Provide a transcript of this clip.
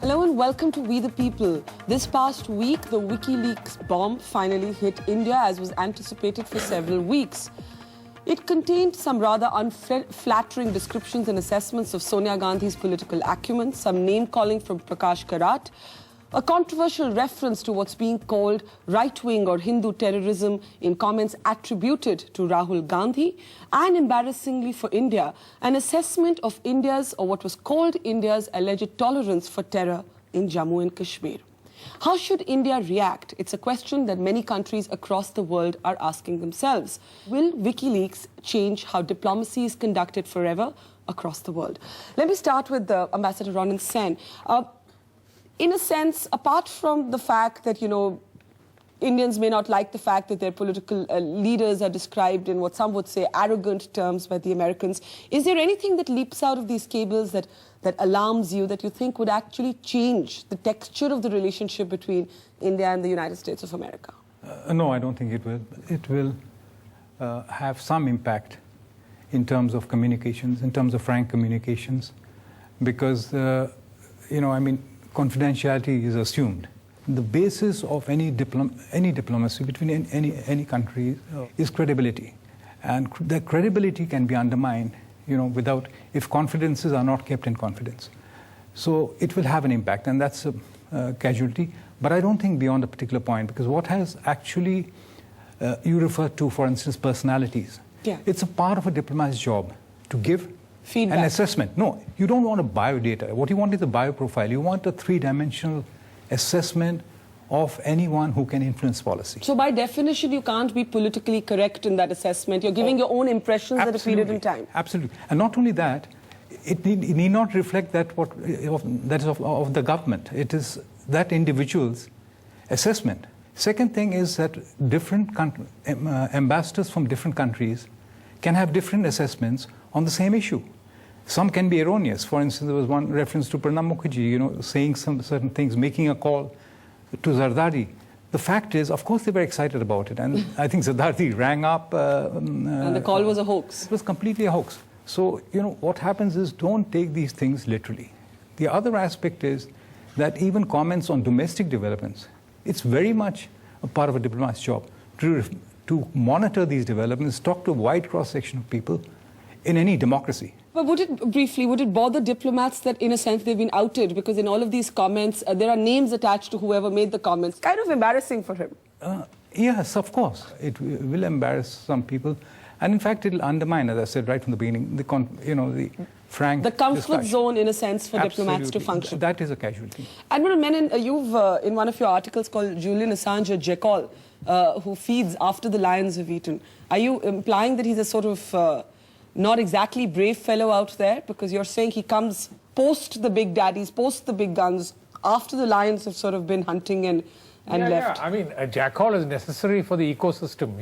Hello and welcome to We the People. This past week, the WikiLeaks bomb finally hit India as was anticipated for several weeks. It contained some rather unflattering descriptions and assessments of Sonia Gandhi's political acumen, some name-calling from Prakash Karat, a controversial reference to what's being called right-wing or Hindu terrorism in comments attributed to Rahul Gandhi, and embarrassingly for India, an assessment of India's, or what was called India's, alleged tolerance for terror in Jammu and Kashmir. How should India react? It's a question that many countries across the world are asking themselves. Will WikiLeaks change how diplomacy is conducted forever across the world? Let me start with Ambassador Ronan Sen. In a sense, apart from the fact that, Indians may not like the fact that their political leaders are described in what some would say arrogant terms by the Americans, is there anything that leaps out of these cables that alarms you, that you think would actually change the texture of the relationship between India and the United States of America? No, I don't think it will. It will have some impact in terms of communications, in terms of frank communications, because, confidentiality is assumed. The basis of any diplomacy between any country is credibility, and that credibility can be undermined, if confidences are not kept in confidence. So it will have an impact, and that's a casualty. But I don't think beyond a particular point, because what has actually you refer to, for instance, personalities. Yeah. It's a part of a diplomat's job to give feedback. An assessment. No, you don't want a biodata. What you want is a bioprofile. You want a three-dimensional assessment of anyone who can influence policy. So by definition, you can't be politically correct in that assessment. You're giving your own impressions at a period in time. Absolutely. And not only that, it need not reflect that that is of the government. It is that individual's assessment. Second thing is that different ambassadors from different countries can have different assessments on the same issue. Some can be erroneous. For instance, there was one reference to Pranab Mukherjee, saying some certain things, making a call to Zardari. The fact is, of course, they were excited about it. And I think Zardari rang up. And the call was a hoax. It was completely a hoax. So, what happens is, don't take these things literally. The other aspect is that even comments on domestic developments, it's very much a part of a diplomat's job to monitor these developments, talk to a wide cross-section of people in any democracy. But would it bother diplomats that, in a sense, they've been outed? Because in all of these comments, there are names attached to whoever made the comments. Kind of embarrassing for him. Yes, of course. It will embarrass some people. And in fact, it'll undermine, as I said right from the beginning, the frank the comfort discussion. Zone, in a sense, for Absolutely. diplomats to function. That is a casualty. Admiral Menon, you've, in one of your articles called Julian Assange a jackal who feeds after the lions have eaten. Are you implying that he's a sort of not exactly brave fellow out there? Because you're saying he comes post the big daddies, post the big guns, after the lions have sort of been hunting and left. Yeah, I mean, a jackal is necessary for the ecosystem,